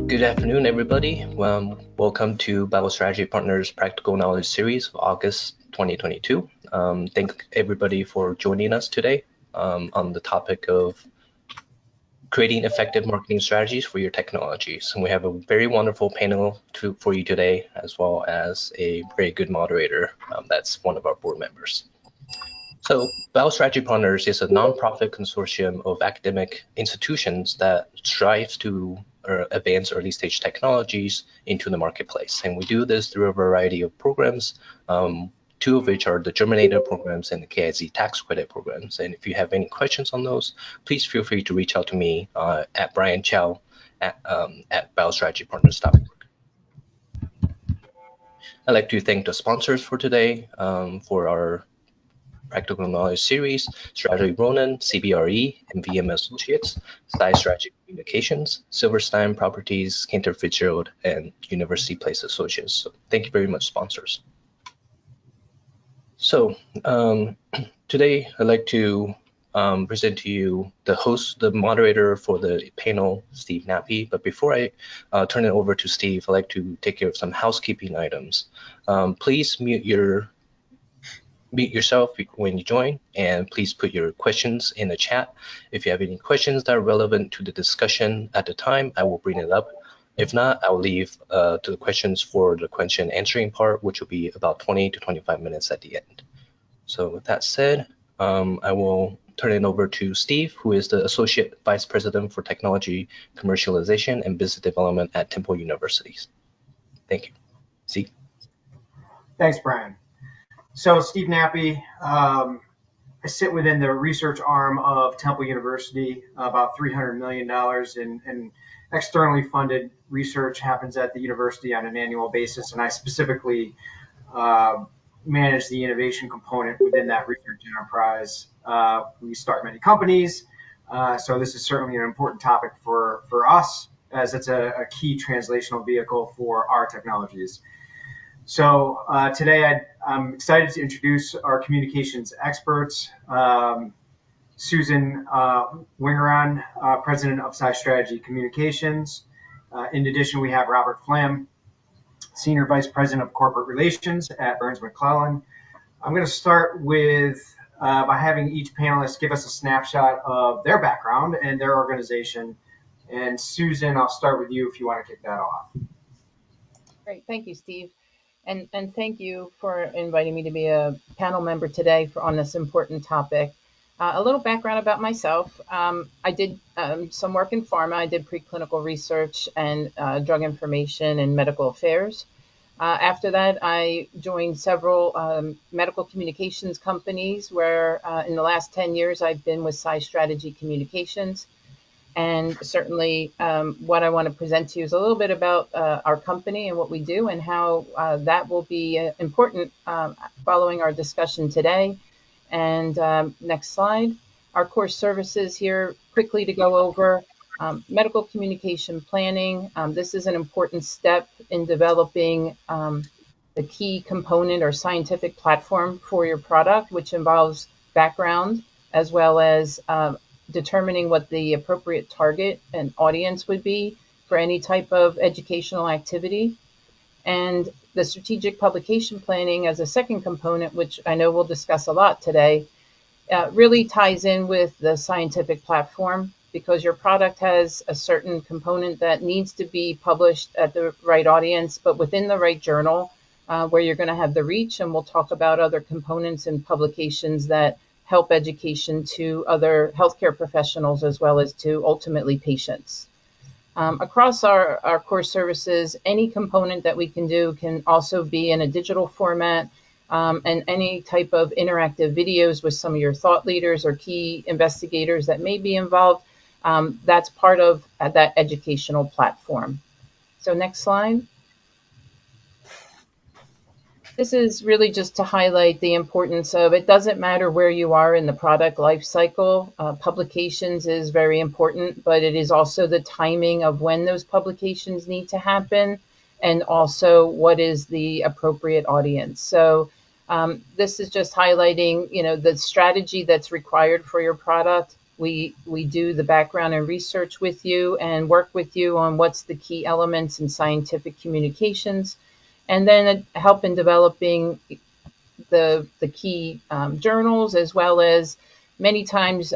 Good afternoon, everybody. Welcome to BioStrategy Partners Practical Knowledge Series of August 2022. Thank everybody for joining us today on the topic of creating effective marketing strategies for your technologies. And we have a very wonderful panel for you today, as well as a very good moderator that's one of our board members. So BioStrategy Partners is a nonprofit consortium of academic institutions that strives to advance early stage technologies into the marketplace. And we do this through a variety of programs, two of which are the Germinator programs and the KIZ tax credit programs. And if you have any questions on those, please feel free to reach out to me at Brian Chow at biostrategypartners.org. I'd like to thank the sponsors for today for our Practical Knowledge Series, Strategy Ronan, CBRE, and VM Associates, SciStrategy Communications, Silverstein Properties, Cantor Fitzgerald, and University Place Associates. So thank you very much, sponsors. So today I'd like to present to you the host, the moderator for the panel, Steve Nappy. But before I turn it over to Steve, I'd like to take care of some housekeeping items. Please mute yourself when you join, and please put your questions in the chat. If you have any questions that are relevant to the discussion at the time, I will bring it up. If not, I will leave to the questions for the question answering part, which will be about 20 to 25 minutes at the end. So with that said, I will turn it over to Steve, who is the Associate Vice President for Technology Commercialization and Business Development at Temple Universities. Thank you. Steve. Thanks, Brian. So Steve Nappy, I sit within the research arm of Temple University. About $300 million in externally funded research happens at the university on an annual basis, and I specifically manage the innovation component within that research enterprise. We start many companies, so this is certainly an important topic for us, as it's a key translational vehicle for our technologies. So today I'm excited to introduce our communications experts. Susan Wingeron, President of SciStrategy Communications. In addition, we have Robert Flam, Senior Vice President of Corporate Relations at Burns McClellan. I'm going to start with by having each panelist give us a snapshot of their background and their organization. And Susan, I'll start with you if you want to kick that off. Great, thank you, Steve. And thank you for inviting me to be a panel member today on this important topic. A little background about myself. I did some work in pharma. I did preclinical research and drug information and medical affairs. After that, I joined several medical communications companies where in the last 10 years, I've been with SciStrategy Communications. And certainly what I want to present to you is a little bit about our company and what we do and how that will be important following our discussion today. And next slide. Our core services here, quickly to go over. Medical communication planning. This is an important step in developing the key component or scientific platform for your product, which involves background as well as determining what the appropriate target and audience would be for any type of educational activity. And the strategic publication planning as a second component, which I know we'll discuss a lot today, really ties in with the scientific platform because your product has a certain component that needs to be published at the right audience, but within the right journal where you're going to have the reach. And we'll talk about other components and publications that help education to other healthcare professionals as well as to ultimately patients. Across our core services, any component that we can do can also be in a digital format and any type of interactive videos with some of your thought leaders or key investigators that may be involved. That's part of that educational platform. So next slide. This is really just to highlight the importance of it doesn't matter where you are in the product life cycle. Publications is very important, but it is also the timing of when those publications need to happen and also what is the appropriate audience. So this is just highlighting, the strategy that's required for your product. We do the background and research with you and work with you on what's the key elements in scientific communications, and then help in developing the key journals, as well as many times,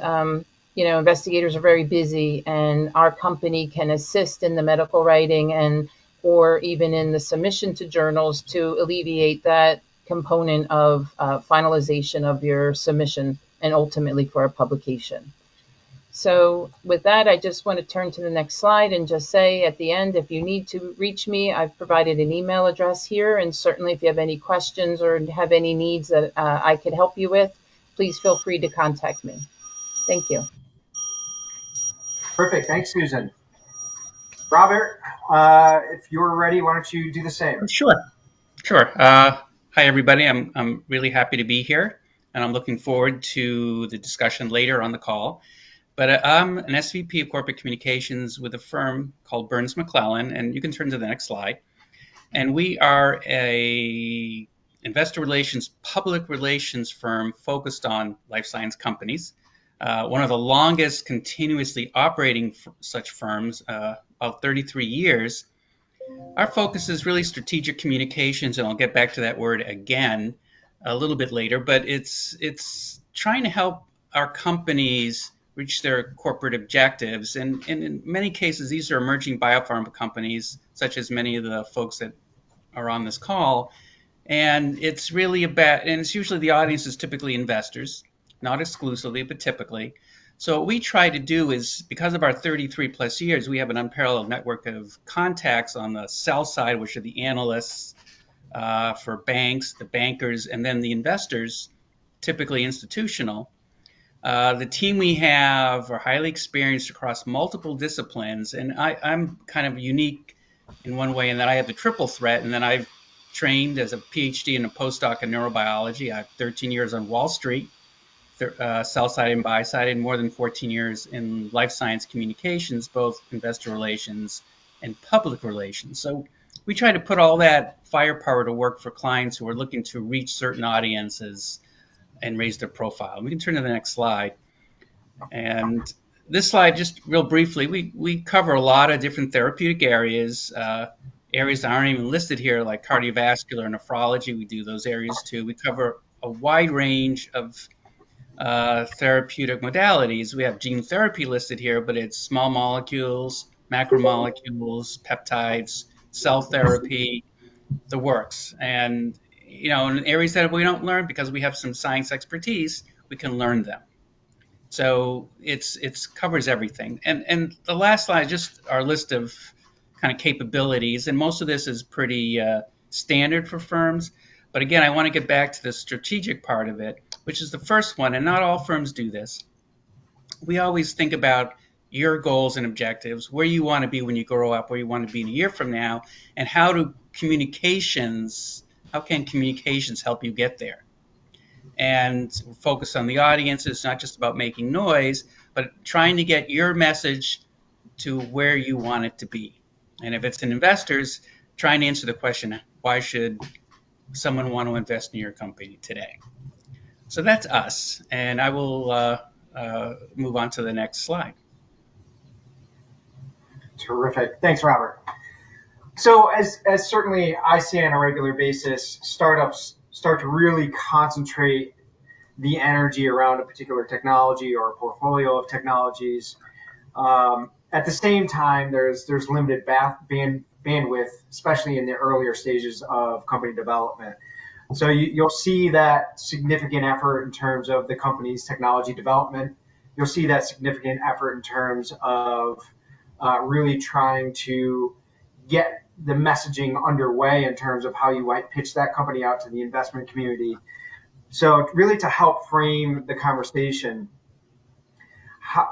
investigators are very busy, and our company can assist in the medical writing and or even in the submission to journals to alleviate that component of finalization of your submission and ultimately for a publication. So with that, I just want to turn to the next slide and just say at the end, if you need to reach me, I've provided an email address here. And certainly if you have any questions or have any needs that I could help you with, please feel free to contact me. Thank you. Perfect. Thanks, Susan. Robert, if you're ready, why don't you do the same? Sure. Hi, everybody. I'm really happy to be here, and I'm looking forward to the discussion later on the call. But I'm an SVP of Corporate Communications with a firm called Burns McClellan, and you can turn to the next slide. And we are a investor relations, public relations firm focused on life science companies. One of the longest continuously operating such firms, about 33 years. Our focus is really strategic communications, and I'll get back to that word again a little bit later, but it's trying to help our companies reach their corporate objectives. And in many cases, these are emerging biopharma companies, such as many of the folks that are on this call. And it's really about, and it's usually the audience is typically investors, not exclusively, but typically. So what we try to do is, because of our 33 plus years, we have an unparalleled network of contacts on the sell side, which are the analysts for banks, the bankers, and then the investors, typically institutional. The team we have are highly experienced across multiple disciplines, and I'm kind of unique in one way in that I have the triple threat, and then I've trained as a PhD and a postdoc in neurobiology. I have 13 years on Wall Street, sell side and buy side, and more than 14 years in life science communications, both investor relations and public relations. So we try to put all that firepower to work for clients who are looking to reach certain audiences and raise their profile. We can turn to the next slide. And this slide, just real briefly, we cover a lot of different therapeutic areas, areas that aren't even listed here, like cardiovascular and nephrology. We do those areas too. We cover a wide range of therapeutic modalities. We have gene therapy listed here, but it's small molecules, macromolecules, peptides, cell therapy, the works. And in areas that we don't learn because we have some science expertise, we can learn them. So it's covers everything. And the last slide is just our list of kind of capabilities, and most of this is pretty standard for firms. But again, I want to get back to the strategic part of it, which is the first one, and not all firms do this. We always think about your goals and objectives, where you want to be when you grow up, where you want to be in a year from now, and how can communications help you get there? And focus on the audience. It's not just about making noise, but trying to get your message to where you want it to be. And if it's in investors, trying to answer the question, why should someone want to invest in your company today? So that's us. And I will move on to the next slide. Terrific. Thanks, Robert. So as certainly I see on a regular basis, startups start to really concentrate the energy around a particular technology or a portfolio of technologies. At the same time, there's limited bandwidth, especially in the earlier stages of company development. So you'll see that significant effort in terms of the company's technology development. You'll see that significant effort in terms of really trying to get the messaging underway in terms of how you might pitch that company out to the investment community. So really to help frame the conversation,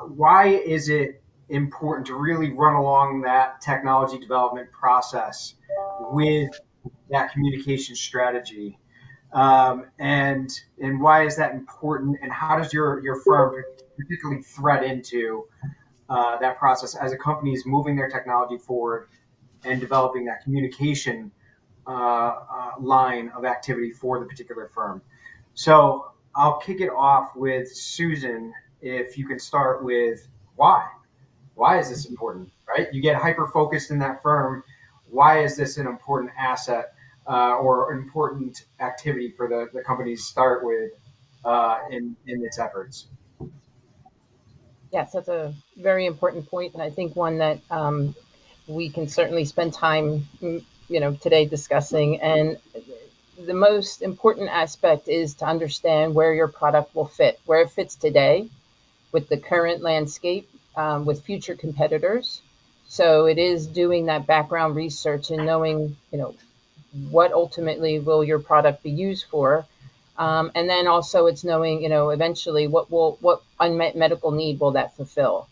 why is it important to really run along that technology development process with that communication strategy? And why is that important? And how does your firm particularly thread into that process as a company is moving their technology forward and developing that communication line of activity for the particular firm? So I'll kick it off with Susan. if you can start with why. Why is this important, right? You get hyper focused in that firm. Why is this an important asset or important activity for the company to start with in its efforts? Yes, that's a very important point, and I think one that we can certainly spend time, today discussing. And the most important aspect is to understand where your product will fit, where it fits today with the current landscape, with future competitors. So it is doing that background research and knowing, what ultimately will your product be used for. And then also it's knowing, eventually what unmet medical need will that fulfill.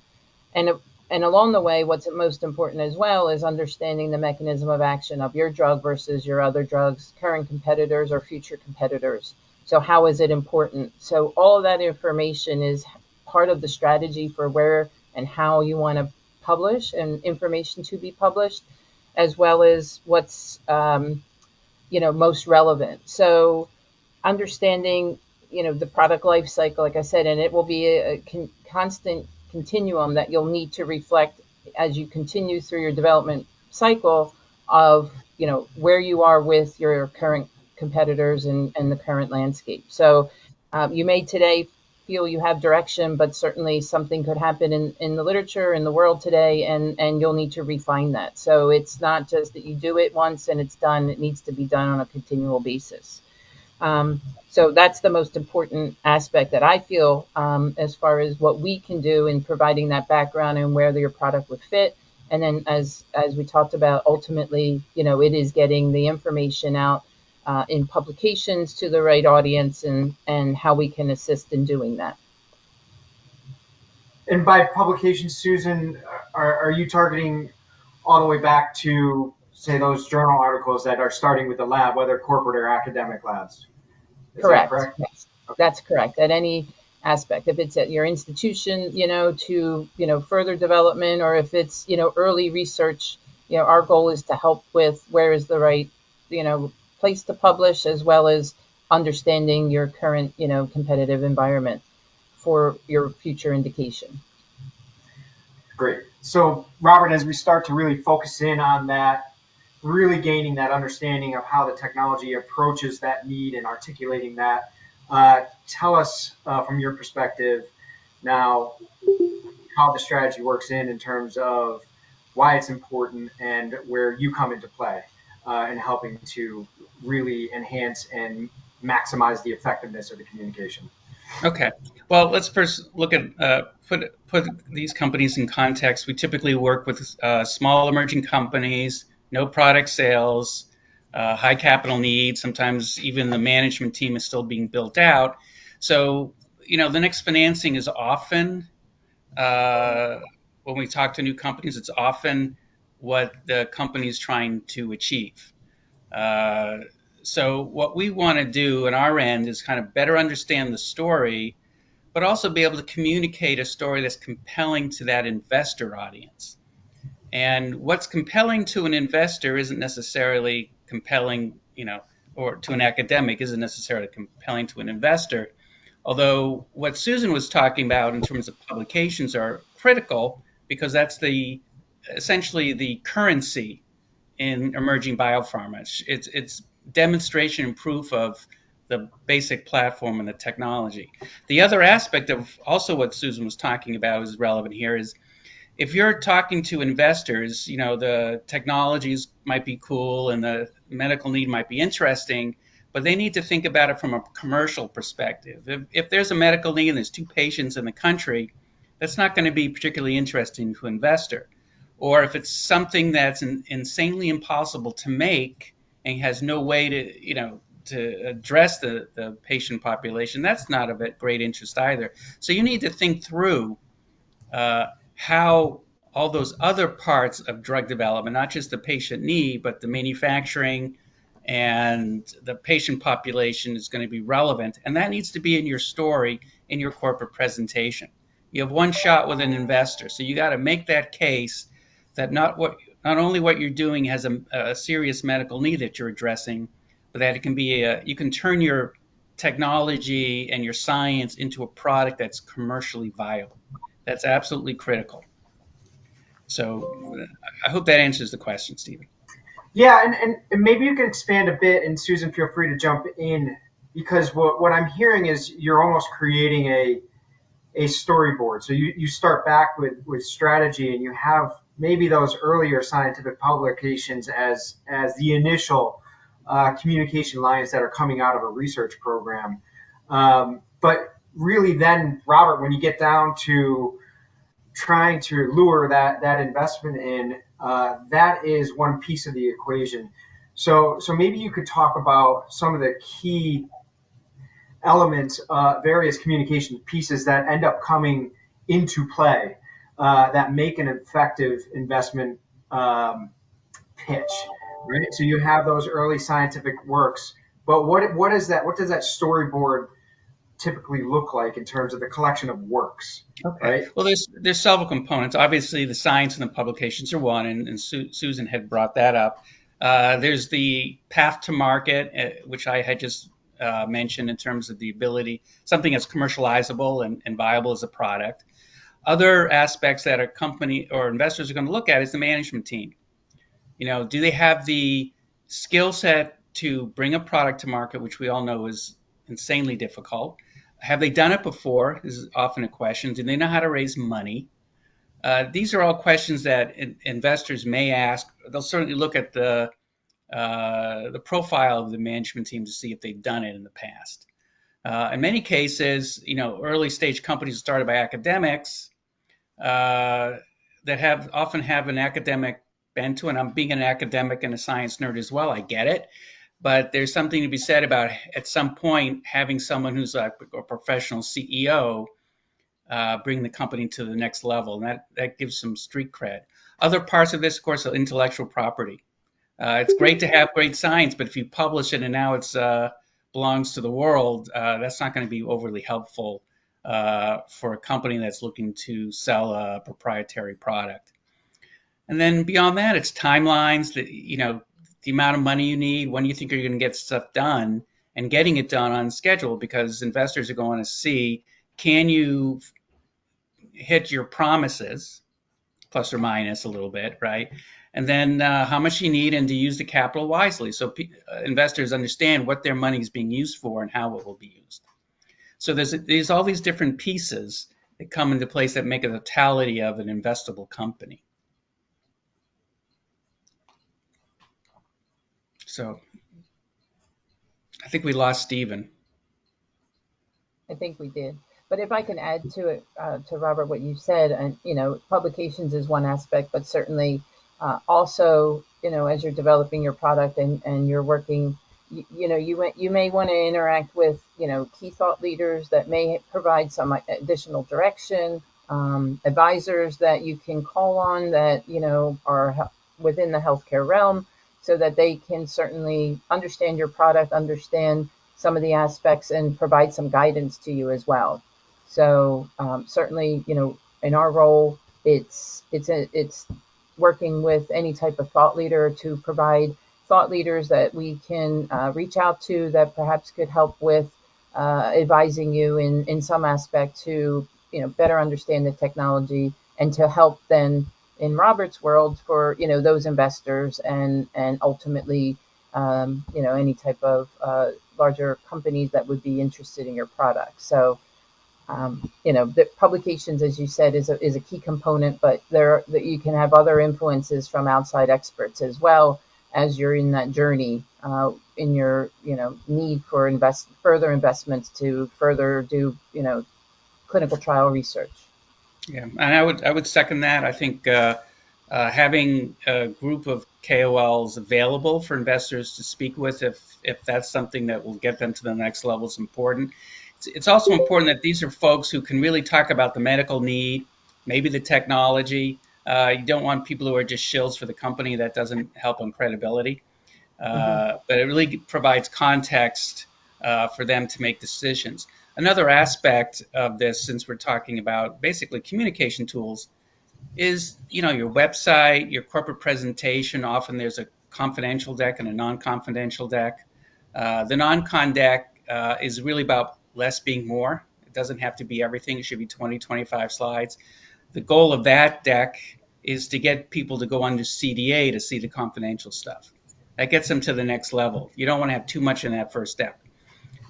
And and along the way, what's most important as well is understanding the mechanism of action of your drug versus your other drugs, current competitors or future competitors. So how is it important? So all of that information is part of the strategy for where and how you want to publish and information to be published, as well as what's most relevant. So understanding, the product life cycle, like I said, and it will be a constant continuum that you'll need to reflect as you continue through your development cycle of, where you are with your current competitors and the current landscape. So you may today feel you have direction, but certainly something could happen in the literature, in the world today, and you'll need to refine that. So it's not just that you do it once and it's done. It needs to be done on a continual basis. So that's the most important aspect that I feel, as far as what we can do in providing that background and where your product would fit. And then as we talked about, ultimately, it is getting the information out in publications to the right audience, and how we can assist in doing that. And by publication, Susan, are you targeting all the way back to, say, those journal articles that are starting with the lab, whether corporate or academic labs? Is that Correct. correct? Yes, Okay. that's correct. At any aspect, if it's at your institution, to further development, or if it's early research, our goal is to help with where is the right place to publish, as well as understanding your current competitive environment for your future indication. Great. So, Robert, as we start to really focus in on that, really gaining that understanding of how the technology approaches that need and articulating that, tell us from your perspective now how the strategy works in terms of why it's important and where you come into play in helping to really enhance and maximize the effectiveness of the communication. Okay. Well, let's first look at put these companies in context. We typically work with small emerging companies, no product sales, high capital needs. Sometimes even the management team is still being built out. So, the next financing is often uh, when we talk to new companies, it's often what the company is trying to achieve. Uh, so, what we want to do on our end is kind of better understand the story, but also be able to communicate a story that's compelling to that investor audience. And what's compelling to an investor isn't necessarily compelling, or to an academic isn't necessarily compelling to an investor. Although what Susan was talking about in terms of publications are critical because that's the essentially the currency in emerging biopharma. It's demonstration and proof of the basic platform and the technology. The other aspect of also what Susan was talking about is relevant here is if you're talking to investors, the technologies might be cool and the medical need might be interesting, but they need to think about it from a commercial perspective. If there's a medical need and there's two patients in the country, that's not going to be particularly interesting to an investor. Or if it's something that's insanely impossible to make and has no way to address the patient population, that's not of great interest either. So you need to think through uh, how all those other parts of drug development, not just the patient need, but the manufacturing and the patient population is going to be relevant. And that needs to be in your story, in your corporate presentation. You have one shot with an investor. So you got to make that case that not only what you're doing has a serious medical need that you're addressing, but that it can be you can turn your technology and your science into a product that's commercially viable. That's absolutely critical. So I hope that answers the question, Stephen. Yeah, and maybe you can expand a bit, and Susan, feel free to jump in, because what I'm hearing is you're almost creating a storyboard. So you start back with strategy, and you have maybe those earlier scientific publications as the initial communication lines that are coming out of a research program. But really then, Robert, when you get down to trying to lure that investment in, that is one piece of the equation. So maybe you could talk about some of the key elements, various communication pieces that end up coming into play, that make an effective investment pitch, right? So you have those early scientific works, but what is that? What does that storyboard typically look like in terms of the collection of works, Okay. right? Well, there's several components. Obviously, the science and the publications are one, and Susan had brought that up. There's the path to market, which I had just mentioned in terms of the ability, something that's commercializable and viable as a product. Other aspects that a company or investors are going to look at is the management team. Do they have the skill set to bring a product to market, which we all know is insanely difficult? Have they done it before? This is often a question. Do they know how to raise money? These are all questions that investors may ask. They'll certainly look at the profile of the management team to see if they've done it in the past. In many cases, early stage companies started by academics that often have an academic bent to it. And I'm being an academic and a science nerd as well. I get it. But there's something to be said about at some point having someone who's like a professional CEO bring the company to the next level. And that gives some street cred. Other parts of this, of course, are intellectual property. It's great to have great science, but if you publish it and now it's belongs to the world, that's not going to be overly helpful for a company that's looking to sell a proprietary product. And then beyond that, it's timelines, the amount of money you need, when you think you're going to get stuff done, and getting it done on schedule, because investors are going to see, can you hit your promises, plus or minus a little bit, right? And then how much you need and to use the capital wisely. So investors understand what their money is being used for and how it will be used. So there's all these different pieces that come into place that make a totality of an investable company. So I think we lost Stephen. I think we did. But if I can add to it, to Robert, what you said, and publications is one aspect, but certainly also, as you're developing your product and you're working, you may want to interact with, key thought leaders that may provide some additional direction, advisors that you can call on that, are within the healthcare realm, so that they can certainly understand your product, understand some of the aspects, and provide some guidance to you as well. So certainly, in our role, it's working with any type of thought leader to provide thought leaders that we can reach out to that perhaps could help with advising you in some aspect to better understand the technology, and to help then in Robert's world for those investors and ultimately any type of larger companies that would be interested in your product. So the publications, as you said, is a key component, but that you can have other influences from outside experts as well as you're in that journey, in your need for further investments to further do clinical trial research. Yeah, and I would second that. I think having a group of KOLs available for investors to speak with, if that's something that will get them to the next level, is important. It's also important that these are folks who can really talk about the medical need, maybe the technology. You don't want people who are just shills for the company. That doesn't help on credibility. But it really provides context for them to make decisions. Another aspect of this, since we're talking about basically communication tools, is your website, your corporate presentation. Often there's a confidential deck and a non-confidential deck. The non-con deck is really about less being more. It doesn't have to be everything. It should be 20, 25 slides. The goal of that deck is to get people to go under CDA to see the confidential stuff. That gets them to the next level. You don't want to have too much in that first step.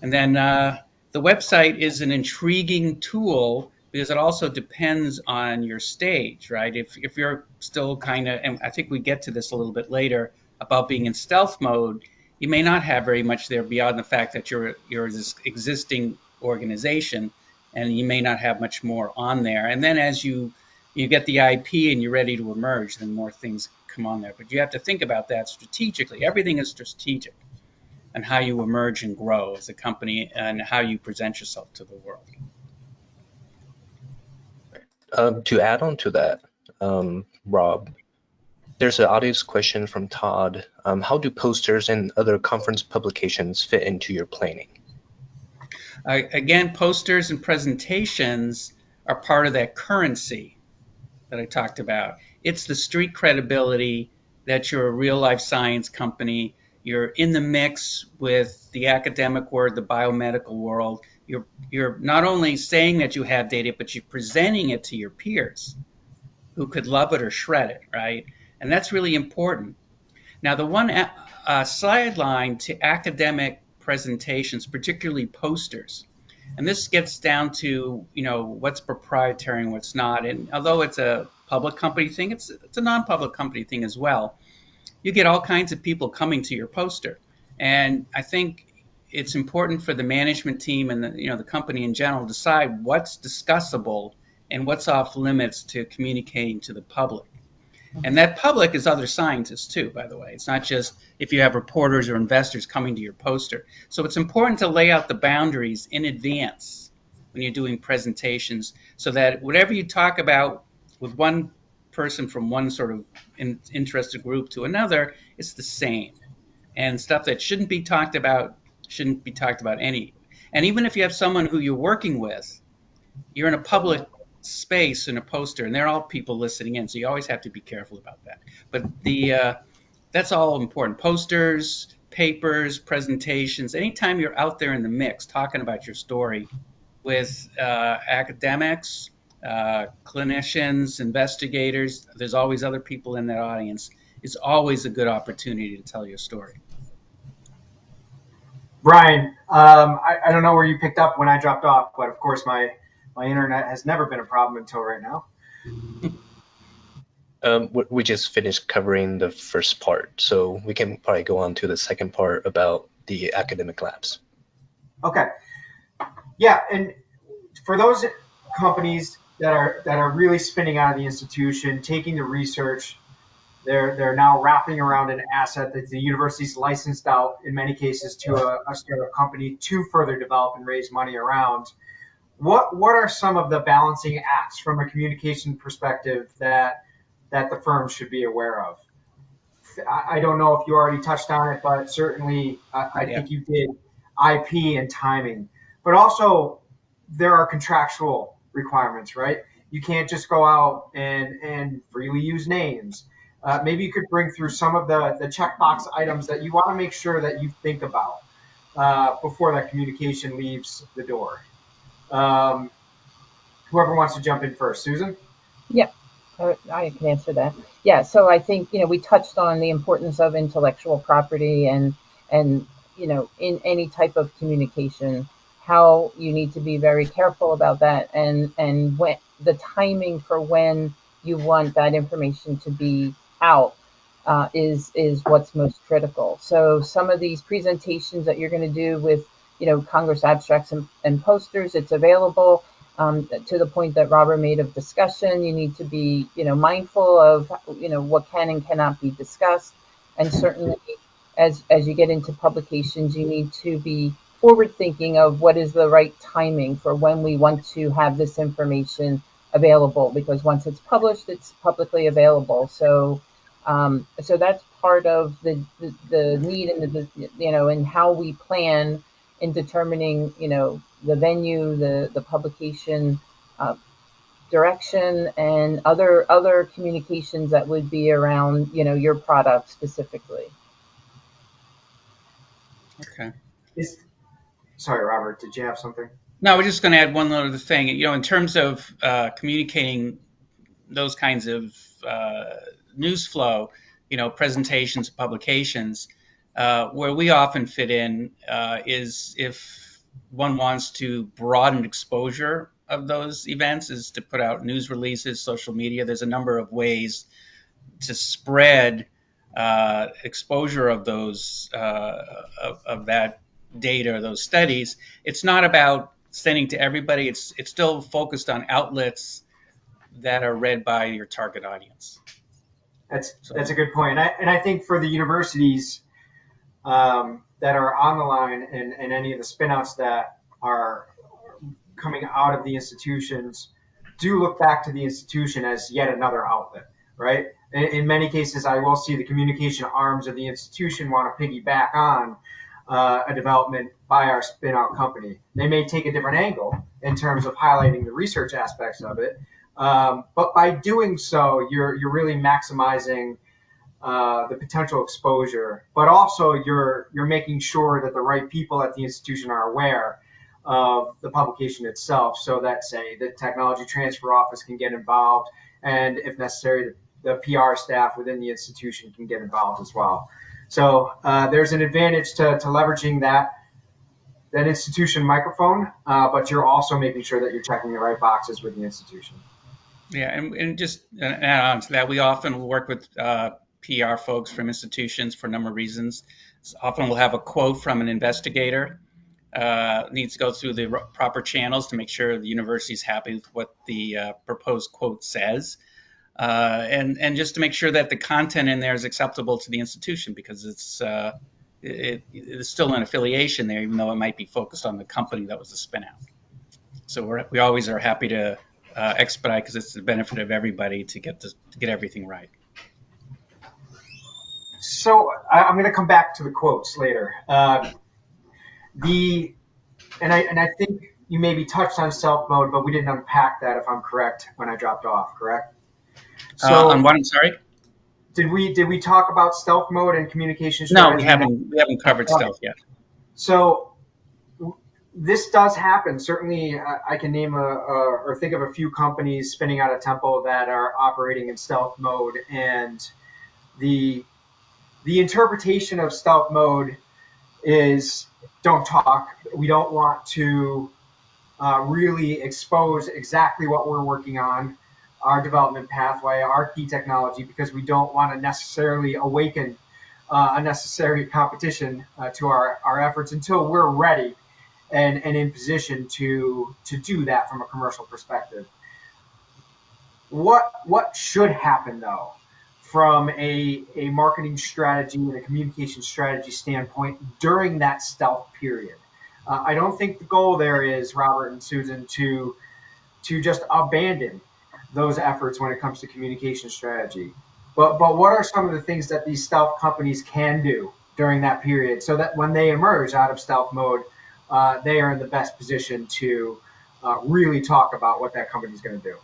And then the website is an intriguing tool because it also depends on your stage, right? If you're still kind of, and I think we get to this a little bit later about being in stealth mode, you may not have very much there beyond the fact that you're this existing organization, and you may not have much more on there. And then as you get the IP and you're ready to emerge, then more things come on there. But you have to think about that strategically. Everything is strategic, and how you emerge and grow as a company and how you present yourself to the world. To add on to that, Rob, there's an audience question from Todd. How do posters and other conference publications fit into your planning? Again, posters and presentations are part of that currency that I talked about. It's the street credibility that you're a real life science company. You're in the mix with the academic world, the biomedical world. You're not only saying that you have data, but you're presenting it to your peers who could love it or shred it, right? And that's really important. Now, the one sideline to academic presentations, particularly posters, and this gets down to, what's proprietary and what's not. And although it's a public company thing, it's a non-public company thing as well. You get all kinds of people coming to your poster. And I think it's important for the management team and the company in general to decide what's discussable and what's off limits to communicating to the public. And that public is other scientists too, by the way. It's not just if you have reporters or investors coming to your poster. So it's important to lay out the boundaries in advance when you're doing presentations so that whatever you talk about with one person from one sort of interested group to another, it's the same. And stuff that shouldn't be talked about any. And even if you have someone who you're working with, you're in a public space in a poster, and they're all people listening in, so you always have to be careful about that. But that's all important. Posters, papers, presentations, anytime you're out there in the mix talking about your story with academics, clinicians, investigators, there's always other people in that audience. It's always a good opportunity to tell your story. Brian, I don't know where you picked up when I dropped off, but of course my internet has never been a problem until right now. We just finished covering the first part, so we can probably go on to the second part about the academic labs. Okay. Yeah, and for those companies that are really spinning out of the institution, taking the research, they're now wrapping around an asset that the university's licensed out in many cases to a startup company to further develop and raise money around. What are some of the balancing acts from a communication perspective that the firm should be aware of? I don't know if you already touched on it, but certainly I think you did. IP and timing, but also there are contractual requirements, right? You can't just go out and freely use names. Maybe you could bring through some of the checkbox items that you want to make sure that you think about before that communication leaves the door. Whoever wants to jump in first, Susan? Yeah, I can answer that. Yeah, so I think, we touched on the importance of intellectual property and in any type of communication, how you need to be very careful about that and when the timing for when you want that information to be out is what's most critical. So some of these presentations that you're going to do with Congress abstracts and posters, it's available. To the point that Robert made of discussion, you need to be, mindful of, what can and cannot be discussed. And certainly as you get into publications, you need to be forward thinking of what is the right timing for when we want to have this information available, because once it's published, it's publicly available. So that's part of the need and and how we plan in determining, the venue, the publication direction, and other communications that would be around, your product specifically. Okay. Sorry, Robert, did you have something? No, I was just going to add one other thing. In terms of communicating those kinds of news flow, presentations, publications, where we often fit in is if one wants to broaden exposure of those events, is to put out news releases, social media. There's a number of ways to spread exposure of those of that data, those studies. It's not about sending to everybody. It's still focused on outlets that are read by your target audience. That's a good point. And I think for the universities that are on the line and any of the spinouts that are coming out of the institutions, do look back to the institution as yet another outlet, right? In many cases, I will see the communication arms of the institution want to piggyback on a development by our spin-out company. They may take a different angle in terms of highlighting the research aspects of it, but by doing so, you're really maximizing the potential exposure, but also you're making sure that the right people at the institution are aware of the publication itself, so that, say, the technology transfer office can get involved, and if necessary, the PR staff within the institution can get involved as well. So there's an advantage to leveraging that institution microphone, but you're also making sure that you're checking the right boxes with the institution. Yeah, and just add on to that, we often work with PR folks from institutions for a number of reasons. So often we'll have a quote from an investigator. Needs to go through the proper channels to make sure the university is happy with what the proposed quote says. And just to make sure that the content in there is acceptable to the institution, because it's still an affiliation there, even though it might be focused on the company that was the spin out. So we always are happy to expedite, because it's the benefit of everybody to get everything right. So I'm going to come back to the quotes later. I think you maybe touched on stealth mode, but we didn't unpack that, if I'm correct, when I dropped off. Correct. So On what? I'm sorry. did we talk about stealth mode and communication No, we strategy? haven't covered stealth yet. So this does happen. Certainly, I can name or think of a few companies spinning out of Temple that are operating in stealth mode, and the interpretation of stealth mode is don't talk. We don't want to really expose exactly what we're working on, our development pathway, our key technology, because we don't want to necessarily awaken unnecessary competition to our efforts until we're ready and in position to do that from a commercial perspective. What should happen though from a marketing strategy and a communication strategy standpoint during that stealth period? I don't think the goal there is, Robert and Susan, to just abandon those efforts when it comes to communication strategy. But what are some of the things that these stealth companies can do during that period, so that when they emerge out of stealth mode, they are in the best position to really talk about what that company is going to do?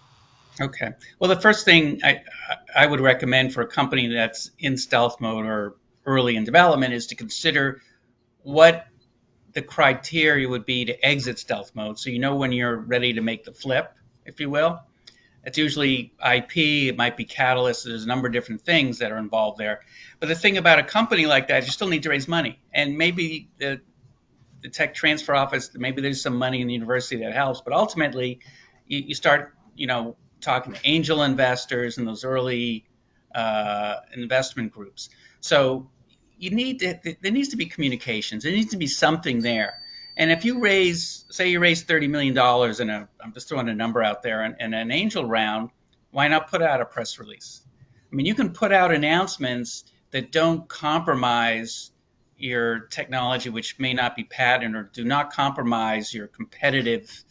Okay. Well, the first thing I would recommend for a company that's in stealth mode or early in development is to consider what the criteria would be to exit stealth mode. So when you're ready to make the flip, if you will. It's usually IP, it might be catalyst. There's a number of different things that are involved there. But the thing about a company like that, you still need to raise money. And maybe the tech transfer office, maybe there's some money in the university that helps. But ultimately, you start, talking to angel investors and those early investment groups. So there needs to be communications. There needs to be something there. And if you say you raise $30 million I'm just throwing a number out there, in an angel round, why not put out a press release? I mean, you can put out announcements that don't compromise your technology, which may not be patented, or do not compromise your competitive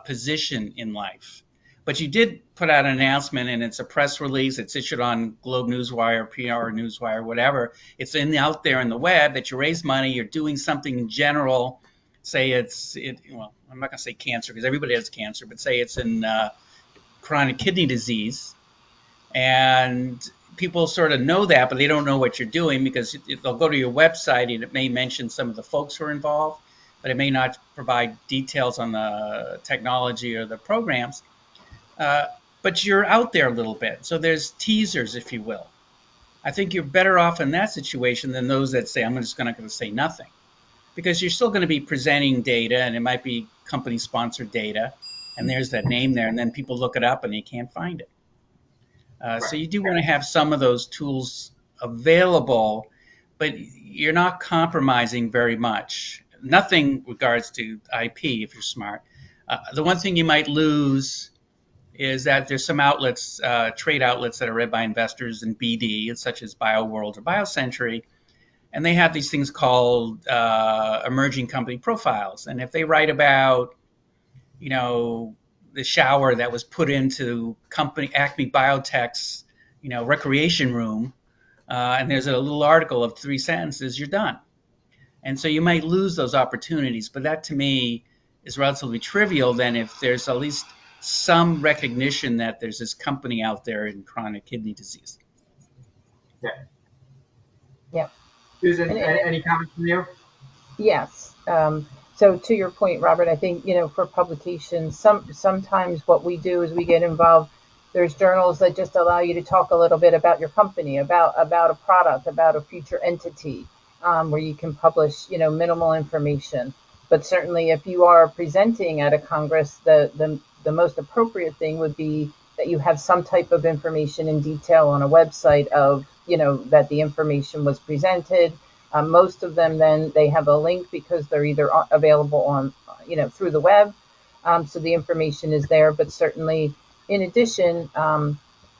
position in life. But you did put out an announcement, and it's a press release. It's issued on Globe Newswire, PR Newswire, whatever. It's out there in the web that you raise money. You're doing something in general. Say well, I'm not going to say cancer, because everybody has cancer, but say it's in chronic kidney disease. And people sort of know that, but they don't know what you're doing, because they'll go to your website and it may mention some of the folks who are involved. but it may not provide details on the technology or the programs. Uh, but you're out there a little bit. So there's teasers, if you will. I think you're better off in that situation than those that say, I'm just going to say nothing. Because you're still going to be presenting data, and it might be company sponsored data, and there's that name there, and then people look it up and they can't find it. So Right. you do want to have some of those tools available, but you're not compromising very much. Nothing regards to IP if you're smart. The one thing you might lose is that there's some outlets, trade outlets that are read by investors in BD, such as BioWorld or BioSentry, and they have these things called emerging company profiles. And if they write about, you know, the shower that was put into company Acme Biotech's, recreation room, and there's a little article of 3 sentences, you're done. And so you might lose those opportunities. But that to me is relatively trivial than if there's at least some recognition that there's this company out there in chronic kidney disease. Yeah. Yeah. Susan, And, any comments from you? yes. So to your point, Robert, I think, for publications, sometimes what we do is we get involved. There's journals that just allow you to talk a little bit about your company, about a product, about a future entity, where you can publish, minimal information. But certainly, if you are presenting at a congress, the most appropriate thing would be that you have some type of information in detail on a website of, that the information was presented. Most of them, then they have a link because they're either available on, through the web. So the information is there, but certainly in addition,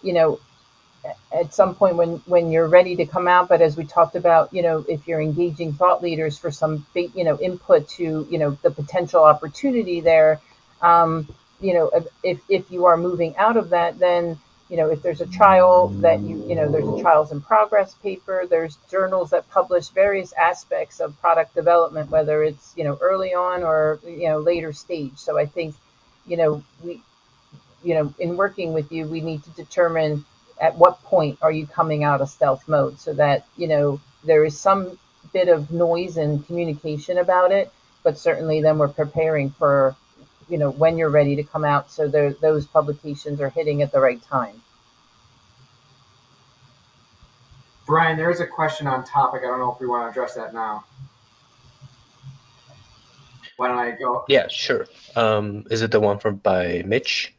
you know, at some point when you're ready to come out, but as we talked about, if you're engaging thought leaders for some big, input to, the potential opportunity there, if you are moving out of that, then, if there's a trial that there's a trials in progress paper, there's journals that publish various aspects of product development, whether it's, early on or, later stage. So I think, we, in working with you, we need to determine at what point are you coming out of stealth mode so that, there is some bit of noise and communication about it, but certainly then we're preparing for, when you're ready to come out. So those publications are hitting at the right time. Brian, there is a question on topic. I don't know if we want to address that now. Why don't I go? Yeah, sure. Is it the one from by Mitch?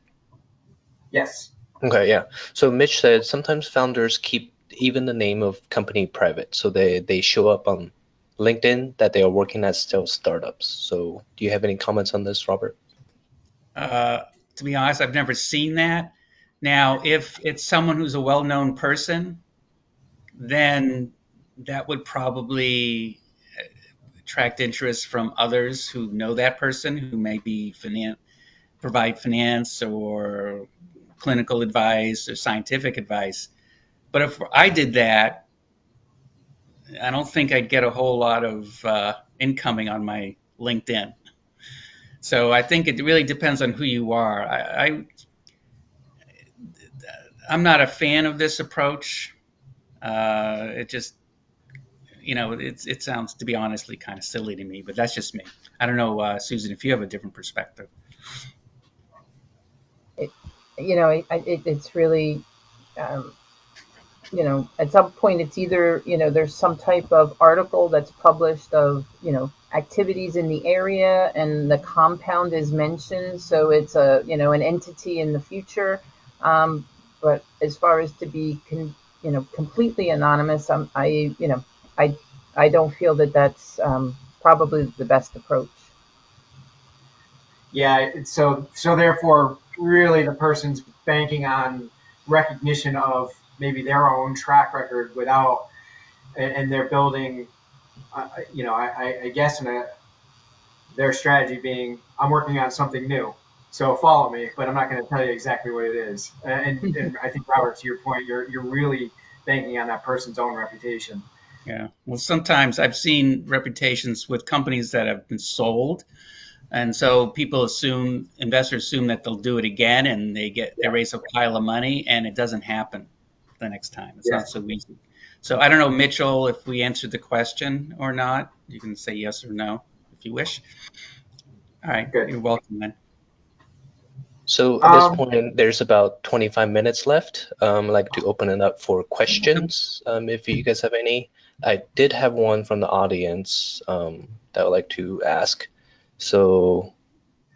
Yes. Okay, yeah. So Mitch said sometimes founders keep even the name of company private, so they show up on LinkedIn that they are working at stealth startups. So do you have any comments on this, Robert? Uh, to be honest, I've never seen that. Now, if it's someone who's a well-known person, then that would probably attract interest from others who know that person, who may be provide finance or clinical advice or scientific advice. But if I did that, I don't think I'd get a whole lot of incoming on my LinkedIn. So I think it really depends on who you are. I'm not a fan of this approach. It just, it sounds, to be honestly, kind of silly to me, but that's just me. I don't know, Susan, if you have a different perspective. It, it's really, um, at some point it's either, there's some type of article that's published of, activities in the area and the compound is mentioned. So it's an entity in the future. But as far as to be, completely anonymous, I, I don't feel that that's probably the best approach. Yeah. So therefore, really, the person's banking on recognition of maybe their own track record without, and they're building, I guess their strategy being, I'm working on something new. So follow me, but I'm not going to tell you exactly what it is. And I think, Robert, to your point, you're really banking on that person's own reputation. Yeah. Well, sometimes I've seen reputations with companies that have been sold. And so investors assume that they'll do it again and they Yeah. raise a pile of money and it doesn't happen the next time. It's Yeah. not so easy. So I don't know, Mitchell, if we answered the question or not. You can say yes or no. if you wish. All right, Good. you're welcome then. So at this point, there's about 25 minutes left. I'd like to open it up for questions, if you guys have any. I did have one from the audience that I would like to ask. So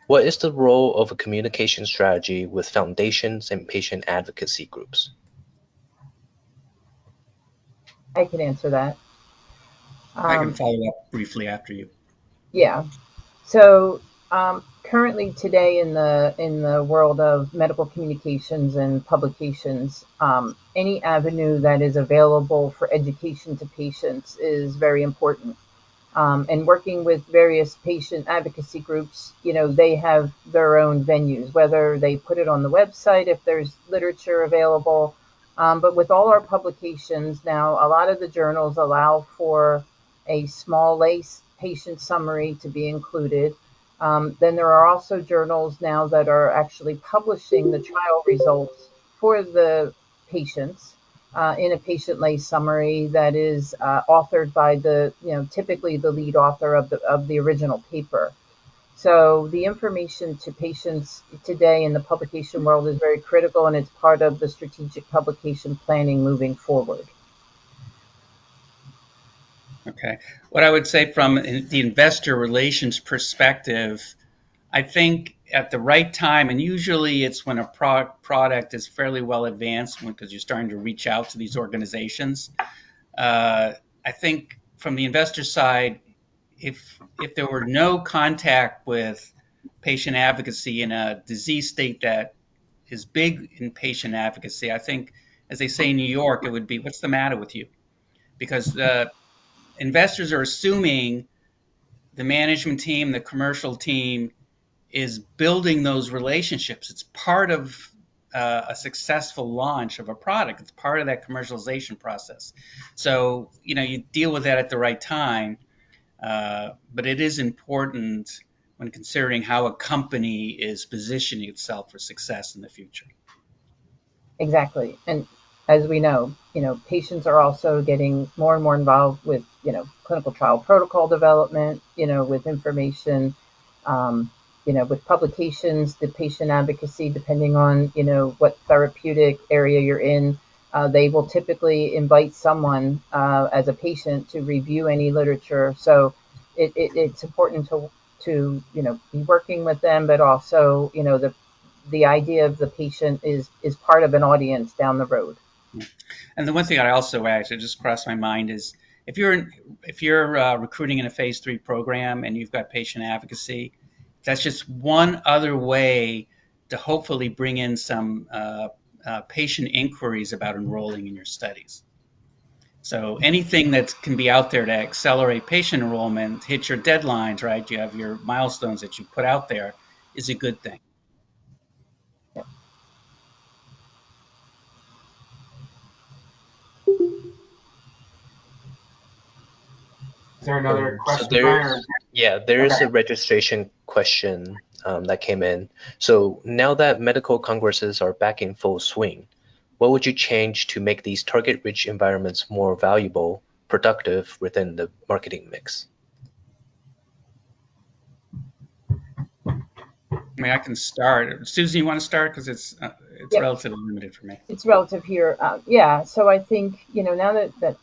what is the role of a communication strategy with foundations and patient advocacy groups? I can answer that. I can follow up briefly after you. Yeah. So currently today in the world of medical communications and publications, any avenue that is available for education to patients is very important. And working with various patient advocacy groups, they have their own venues, whether they put it on the website if there's literature available. But with all our publications now, a lot of the journals allow for a small lace patient summary to be included. Then there are also journals now that are actually publishing the trial results for the patients in a patient lay summary that is authored by typically the lead author of the original paper. So the information to patients today in the publication world is very critical, and it's part of the strategic publication planning moving forward. Okay. What I would say from the investor relations perspective, I think at the right time, and usually it's when a product is fairly well advanced because you're starting to reach out to these organizations. I think from the investor side, if there were no contact with patient advocacy in a disease state that is big in patient advocacy, I think, as they say in New York, it would be, what's the matter with you? Because the investors are assuming the management team, the commercial team is building those relationships. It's part of a successful launch of a product. It's part of that commercialization process. So, you deal with that at the right time. But it is important when considering how a company is positioning itself for success in the future. Exactly. And as we know, patients are also getting more and more involved with, clinical trial protocol development, with information, with publications, the patient advocacy, depending on, what therapeutic area you're in. They will typically invite someone as a patient to review any literature. So it's important to be working with them, but also, the idea of the patient is part of an audience down the road. And the one thing I also actually just crossed my mind is if you're recruiting in a phase 3 program and you've got patient advocacy, that's just one other way to hopefully bring in some patient inquiries about enrolling in your studies. So anything that can be out there to accelerate patient enrollment, hit your deadlines, right? You have your milestones that you put out there, is a good thing. Yep. Is there another So question, Brian? there is Okay. a registration question that came in. So now that medical congresses are back in full swing, what would you change to make these target-rich environments more valuable, productive within the marketing mix? I mean, I can start. Susan, you want to start? Because it's Yep. relatively limited for me. It's relative here. Yeah. So I think, now that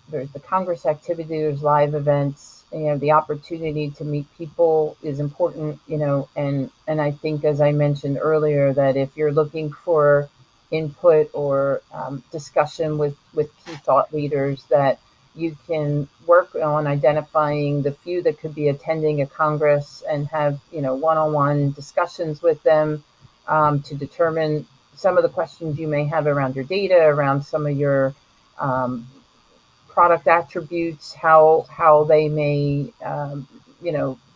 there's the Congress activity, there's live events, the opportunity to meet people is important, and I think, as I mentioned earlier, that if you're looking for input or discussion with key thought leaders, that you can work on identifying the few that could be attending a Congress and have, one-on-one discussions with them to determine some of the questions you may have around your data, around some of your product attributes, how they may,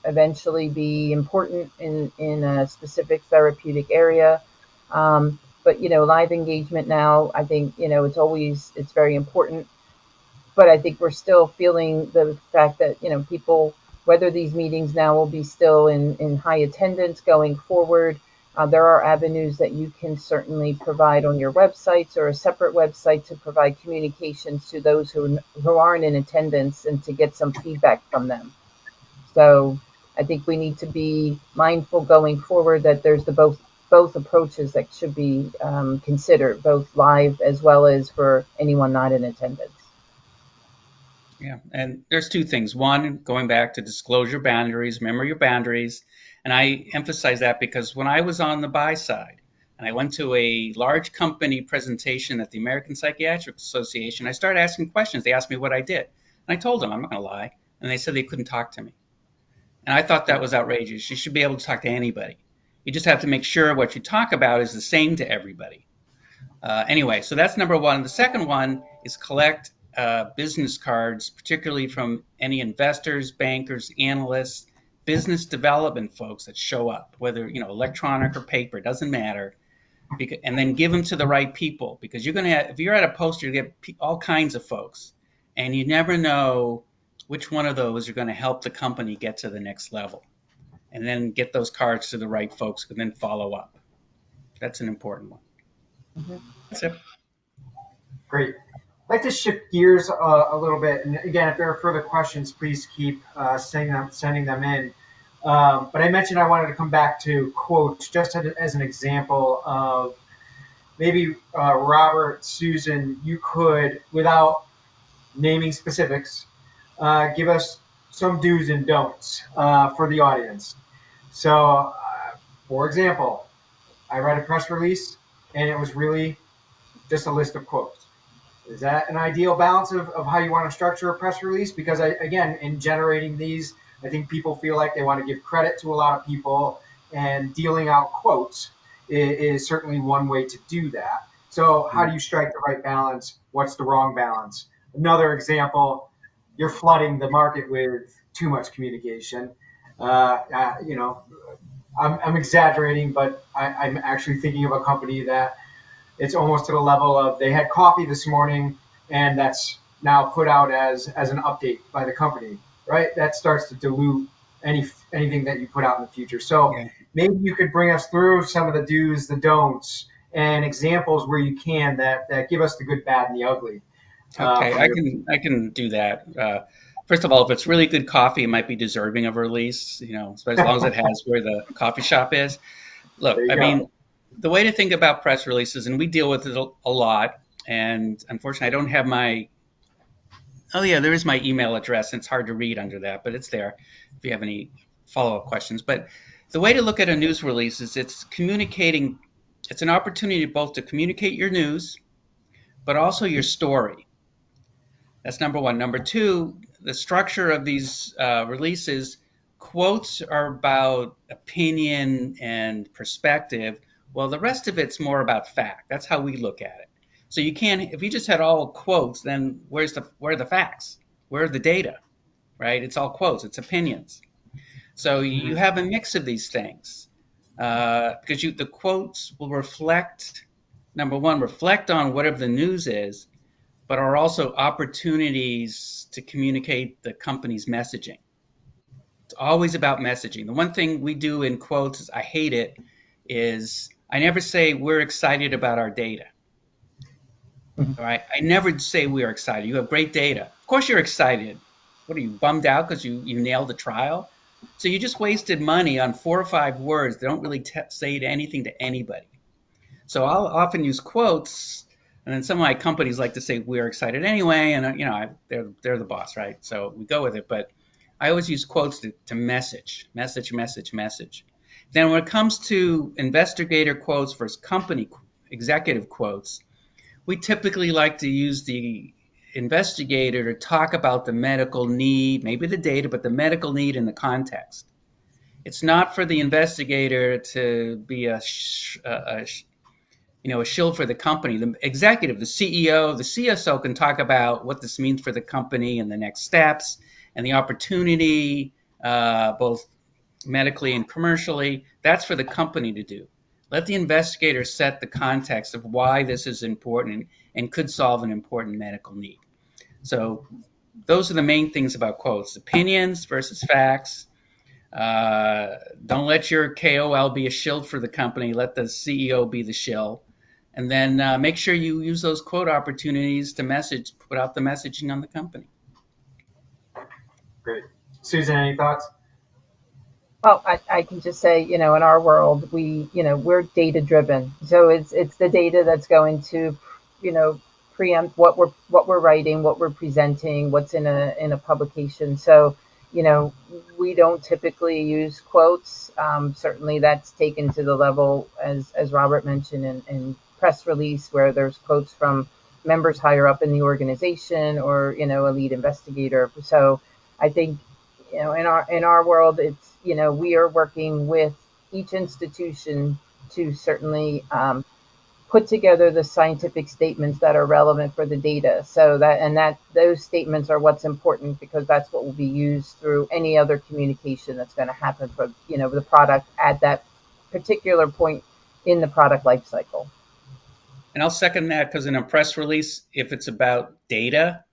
eventually be important in a specific therapeutic area. But live engagement now, I think it's very important. But I think we're still feeling the fact that people, whether these meetings now will be still in high attendance going forward. There are avenues that you can certainly provide on your websites or a separate website to provide communications to those who aren't in attendance and to get some feedback from them. So I think we need to be mindful going forward that there's the both approaches that should be considered, both live as well as for anyone not in attendance. Yeah, and there's two things. One, going back to disclosure boundaries, remember your boundaries. And I emphasize that because when I was on the buy side and I went to a large company presentation at the American Psychiatric Association, I started asking questions. They asked me what I did. And I told them, I'm not going to lie. And they said they couldn't talk to me. And I thought that was outrageous. You should be able to talk to anybody. You just have to make sure what you talk about is the same to everybody. Anyway, so that's number one. The second one is collect business cards, particularly from any investors, bankers, analysts, business development folks that show up, whether electronic or paper, doesn't matter. And then give them to the right people, because you're going to if you're at a poster, you get all kinds of folks, and you never know which one of those are going to help the company get to the next level. And then get those cards to the right folks, and then follow up. That's an important one. Mm-hmm. That's it. Great. I'd like to shift gears a little bit. And again, if there are further questions, please keep sending them in. But I mentioned I wanted to come back to quotes just as an example of maybe Robert, Susan, you could, without naming specifics, give us some do's and don'ts for the audience. So, for example, I read a press release and it was really just a list of quotes. Is that an ideal balance of how you want to structure a press release? Because again, in generating these, I think people feel like they want to give credit to a lot of people, and dealing out quotes is certainly one way to do that. So how do you strike the right balance? What's the wrong balance? Another example, you're flooding the market with too much communication. You know, I'm exaggerating, but I'm actually thinking of a company that it's almost to the level of they had coffee this morning and that's now put out as an update by the company, right? That starts to dilute anything that you put out in the future. So Yeah. maybe you could bring us through some of the do's, the don'ts, and examples where you can that give us the good, bad, and the ugly. Okay, From I your can do that. First of all, if it's really good coffee, it might be deserving of a release, as long as it has where the coffee shop is. Look, There you I go. mean, the way to think about press releases, and we deal with it a lot, and unfortunately, I don't have oh yeah, there is my email address, and it's hard to read under that, but it's there if you have any follow-up questions. But the way to look at a news release is it's an opportunity both to communicate your news, but also your story. That's number one. Number two, the structure of these releases, quotes are about opinion and perspective. Well, the rest of it's more about fact. That's how we look at it. So you can't, if you just had all quotes, then where are the facts? Where are the data? Right? It's all quotes. It's opinions. So you Mhm. have a mix of these things because the quotes will reflect, number one, reflect on whatever the news is, but are also opportunities to communicate the company's messaging. It's always about messaging. The one thing we do in quotes, I hate it, is I never say we're excited about our data. All right. I never say we are excited. You have great data. Of course you're excited. What are you, bummed out because you nailed the trial? So you just wasted money on 4 or 5 words that don't really say anything to anybody. So I'll often use quotes, and then some of my companies like to say we're excited anyway, and they're the boss, right? So we go with it. But I always use quotes to message. Then when it comes to investigator quotes versus company executive quotes, we typically like to use the investigator to talk about the medical need, maybe the data, but the medical need in the context. It's not for the investigator to be a shield for the company. The executive, the CEO, the CSO can talk about what this means for the company and the next steps and the opportunity, both medically and commercially. That's for the company to do. Let the investigator set the context of why this is important and could solve an important medical need. So those are the main things about quotes: opinions versus facts. Don't let your KOL be a shield for the company. Let the CEO be the shill. And then make sure you use those quote opportunities to put out the messaging on the company. Great. Susan, any thoughts? Well, I can just say, in our world, we're data driven. So it's the data that's going to, preempt what we're writing, what we're presenting, what's in a publication. So, we don't typically use quotes. Certainly, that's taken to the level as Robert mentioned in press release, where there's quotes from members higher up in the organization or a lead investigator. So, I think in our world, it's we are working with each institution to certainly put together the scientific statements that are relevant for the data. So that those statements are what's important, because that's what will be used through any other communication that's going to happen for the product at that particular point in the product life cycle. And I'll second that, because in a press release, if it's about data,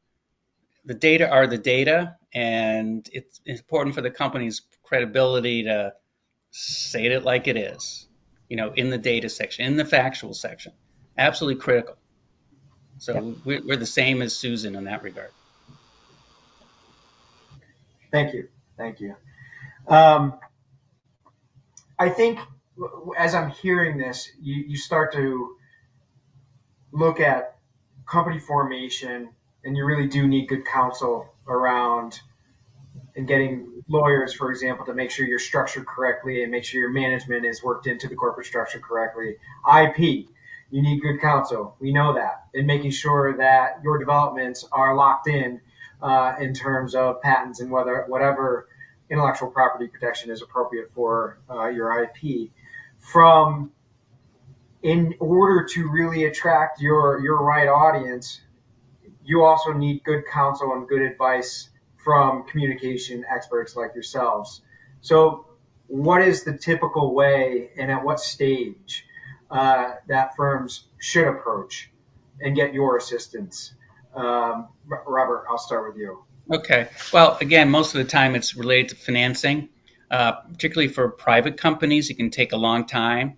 the data are the data, and it's important for the company's credibility to say it like it is, in the data section, in the factual section. Absolutely critical. Yep. So we're the same as Susan in that regard. Thank you. Thank you. Um, I think as I'm hearing this, you start to look at company formation, and you really do need good counsel around and getting lawyers, for example, to make sure you're structured correctly and make sure your management is worked into the corporate structure correctly. IP, you need good counsel. We know that. And making sure that your developments are locked in terms of patents and whatever intellectual property protection is appropriate for your IP. In order to really attract your right audience, you also need good counsel and good advice from communication experts like yourselves. So, what is the typical way and at what stage that firms should approach and get your assistance? Robert, I'll start with you. Okay. Well, again, most of the time it's related to financing, particularly for private companies. It can take a long time.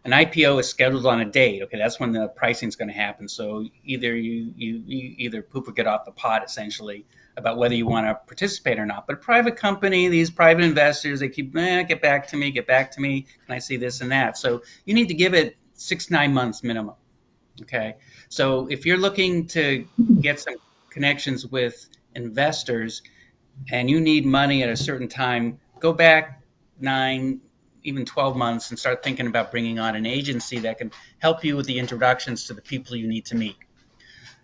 An IPO is scheduled on a date. Okay, that's when the pricing is going to happen. So either you either poop or get off the pot, essentially, about whether you want to participate or not. But a private company, these private investors, they keep get back to me, get back to me. Can I see this and that? So you need to give it 6-9 months minimum. Okay, so if you're looking to get some connections with investors and you need money at a certain time, go back 9, even 12 months and start thinking about bringing on an agency that can help you with the introductions to the people you need to meet.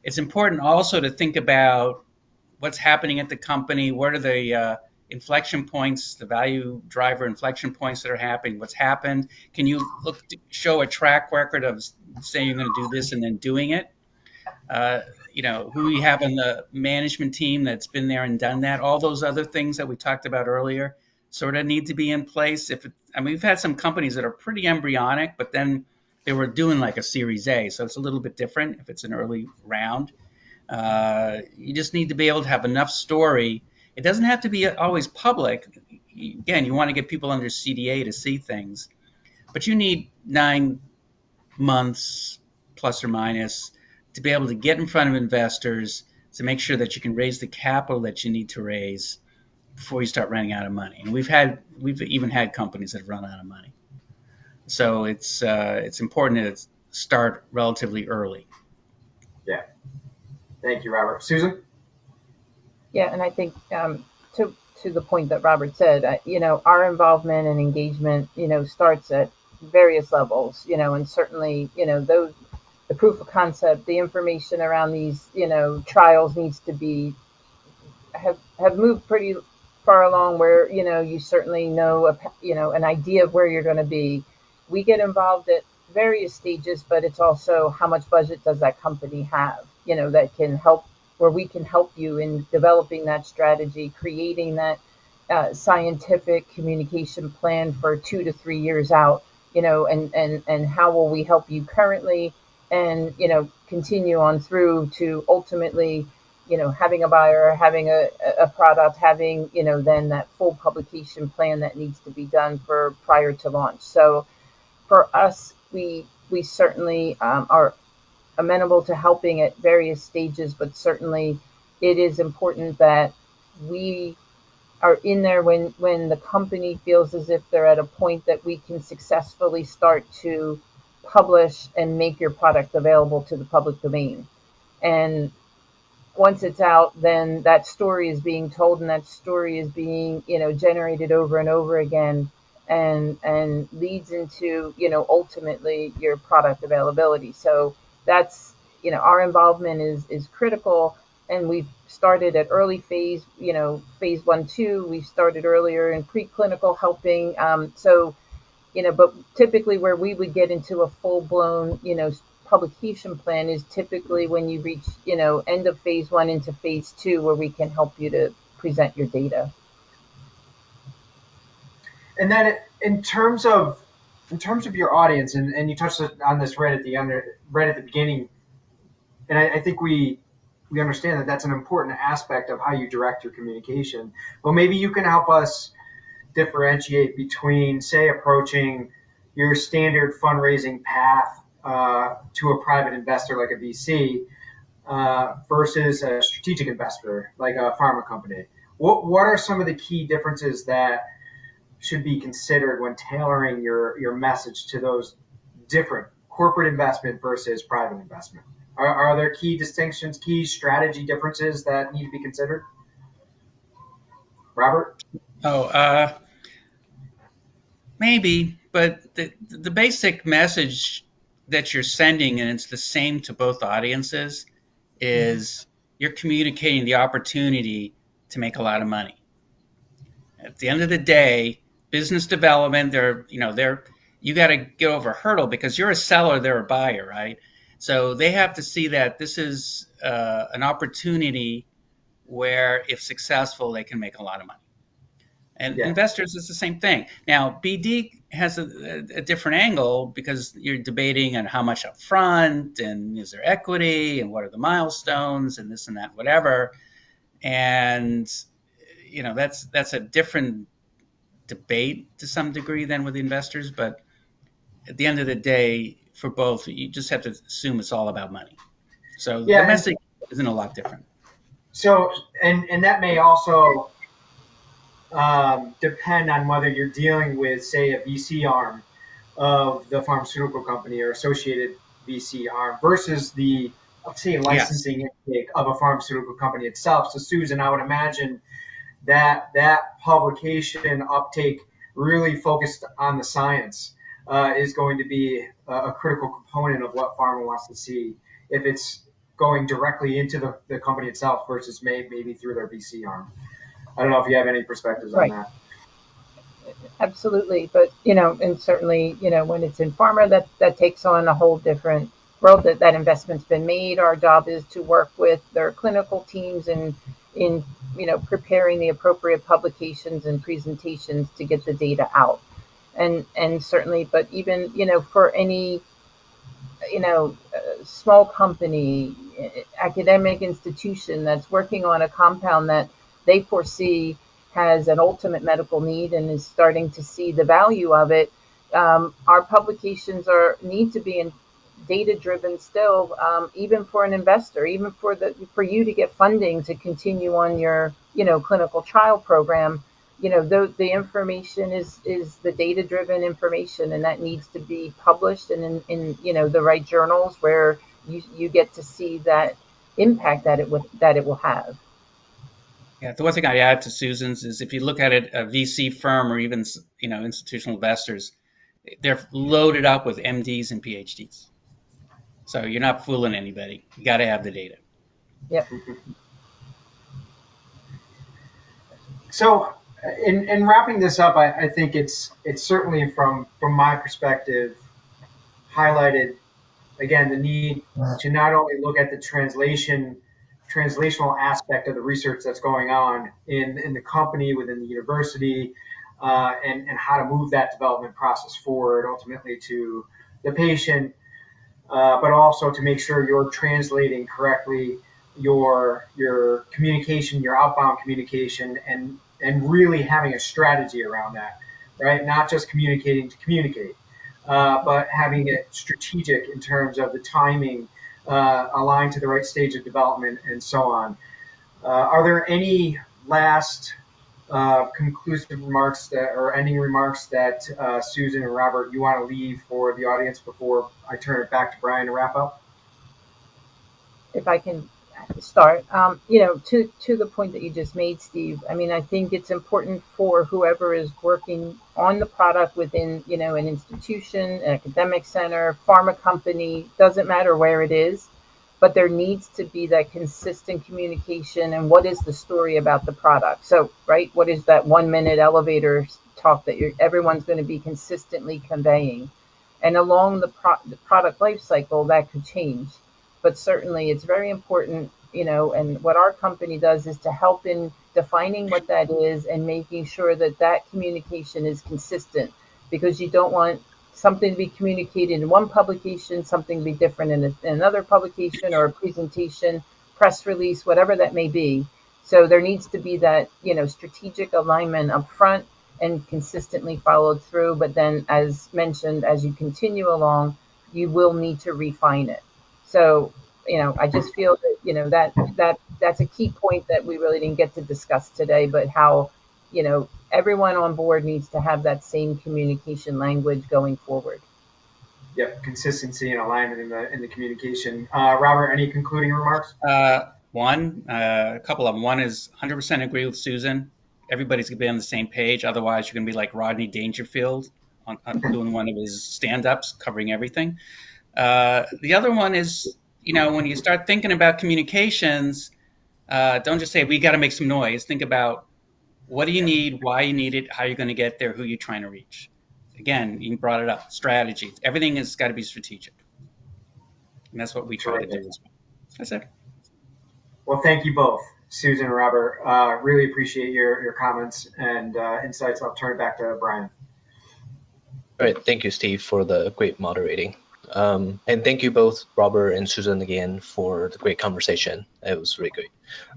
It's important also to think about what's happening at the company. What are the inflection points, the value driver inflection points that are happening? What's happened? Can you show a track record of saying you're going to do this and then doing it? uh, who you have on the management team that's been there and done that. All those other things that we talked about earlier sort of need to be in place. We've had some companies that are pretty embryonic, but then they were doing like a Series A, so it's a little bit different if it's an early round. You just need to be able to have enough story. It doesn't have to be always public. Again, you want to get people under CDA to see things, but you need 9 months plus or minus to be able to get in front of investors to make sure that you can raise the capital that you need to raise before you start running out of money. And we've even had companies that have run out of money. So it's important to start relatively early. Yeah. Thank you, Robert. Susan? Yeah, and I think to the point that Robert said, our involvement and engagement, starts at various levels, and certainly, those the proof of concept, the information around these, trials needs to be have moved pretty far along, where you certainly know an idea of where you're going to be. We get involved at various stages, but it's also how much budget does that company have, that can help, where we can help you in developing that strategy, creating that scientific communication plan for 2 to 3 years out, and how will we help you currently, and continue on through to ultimately having a buyer, having a product, having then that full publication plan that needs to be done for prior to launch. So for us, we certainly are amenable to helping at various stages, but certainly it is important that we are in there when the company feels as if they're at a point that we can successfully start to publish and make your product available to the public domain. And once it's out, then that story is being told, and that story is being, generated over and over again, and leads into, ultimately your product availability. So that's, our involvement is critical, and we've started at early phase, phase 1, 2. We started earlier in preclinical helping. But typically where we would get into a full blown, publication plan is typically when you reach, end of phase 1 into phase 2, where we can help you to present your data. And then in terms of your audience, and you touched on this right at the beginning, and I think we understand that that's an important aspect of how you direct your communication. Well, maybe you can help us differentiate between, say, approaching your standard fundraising path to a private investor like a VC versus a strategic investor like a pharma company. What are some of the key differences that should be considered when tailoring your message to those different corporate investment versus private investment? Are there key distinctions, key strategy differences that need to be considered? Robert? Oh, maybe, but the basic message that you're sending, and it's the same to both audiences, is you're communicating the opportunity to make a lot of money. At the end of the day, business development, you got to get over a hurdle because you're a seller, they're a buyer, right? So they have to see that this is an opportunity where, if successful, they can make a lot of money. And Yeah. investors is the same thing. Now, BD has a different angle because you're debating on how much up front, and is there equity, and what are the milestones, and this and that, whatever. And that's a different debate to some degree than with investors. But at the end of the day, for both, you just have to assume it's all about money. So the Yeah, message isn't a lot different. so and that may also depend on whether you're dealing with, say, a VC arm of the pharmaceutical company or associated VC arm versus the, say, Yes. licensing intake of a pharmaceutical company itself. So, Susan, I would imagine that publication uptake really focused on the science is going to be a critical component of what pharma wants to see if it's going directly into the company itself versus maybe through their VC arm. I don't know if you have any perspectives on Right. that. Absolutely. But, and certainly, when it's in pharma, that takes on a whole different world. That investment's been made. Our job is to work with their clinical teams and in, preparing the appropriate publications and presentations to get the data out. And certainly, but even, for any, small company, academic institution that's working on a compound that they foresee has an ultimate medical need and is starting to see the value of it, our publications need to be in data driven still, even for an investor, even for you to get funding to continue on your clinical trial program. The information is the data driven information, and that needs to be published and in the right journals where you get to see that impact that it will have. Yeah, the one thing I add to Susan's is if you look at it, a VC firm or even institutional investors, they're loaded up with MDs and PhDs. So you're not fooling anybody. You got to have the data. Yep. So, in wrapping this up, I think it's certainly from my perspective highlighted again the need to not only look at the translational aspect of the research that's going on in the company within the university, and how to move that development process forward ultimately to the patient, but also to make sure you're translating correctly your communication, your outbound communication, and really having a strategy around that, right? Not just communicating to communicate, but having it strategic in terms of the timing, aligned to the right stage of development, and so on. Are there any last conclusive remarks or ending remarks that Susan and Robert, you want to leave for the audience before I turn it back to Brian to wrap up? If I can start, to the point that you just made, Steve. I mean, I think it's important for whoever is working on the product within, an institution, an academic center, pharma company, doesn't matter where it is, but there needs to be that consistent communication and what is the story about the product. So, right, what is that 1 minute elevator talk that everyone's going to be consistently conveying? And along the product life cycle, that could change, but certainly it's very important, and what our company does is to help in defining what that is and making sure that that communication is consistent, because you don't want something to be communicated in one publication, something to be different in another publication or a presentation, press release, whatever that may be. So there needs to be that, strategic alignment up front and consistently followed through. But then, as mentioned, as you continue along, you will need to refine it. So, I just feel that, that's a key point that we really didn't get to discuss today, but how, everyone on board needs to have that same communication language going forward. Yep, consistency and alignment in the communication. Robert, any concluding remarks? A couple of them. One is 100% agree with Susan. Everybody's going to be on the same page. Otherwise, you're going to be like Rodney Dangerfield doing one of his stand-ups covering everything. The other one is, when you start thinking about communications, don't just say, we got to make some noise. Think about what do you need, why you need it, how you're going to get there, who you're trying to reach. Again, you brought it up, strategy. Everything has got to be strategic. And that's what we try to do as well. That's it. Well, thank you both, Susan and Robert. Really appreciate your comments and insights. I'll turn it back to Brian. All right, thank you, Steve, for the great moderating. And thank you both, Robert and Susan, again, for the great conversation. It was really great.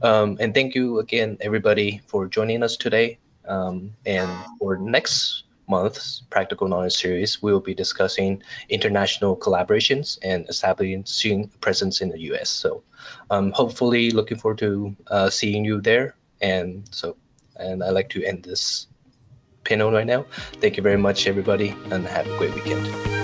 And thank you again, everybody, for joining us today. And for next month's Practical Knowledge series, we will be discussing international collaborations and establishing a presence in the US. So hopefully looking forward to seeing you there. And I'd like to end this panel right now. Thank you very much, everybody, and have a great weekend.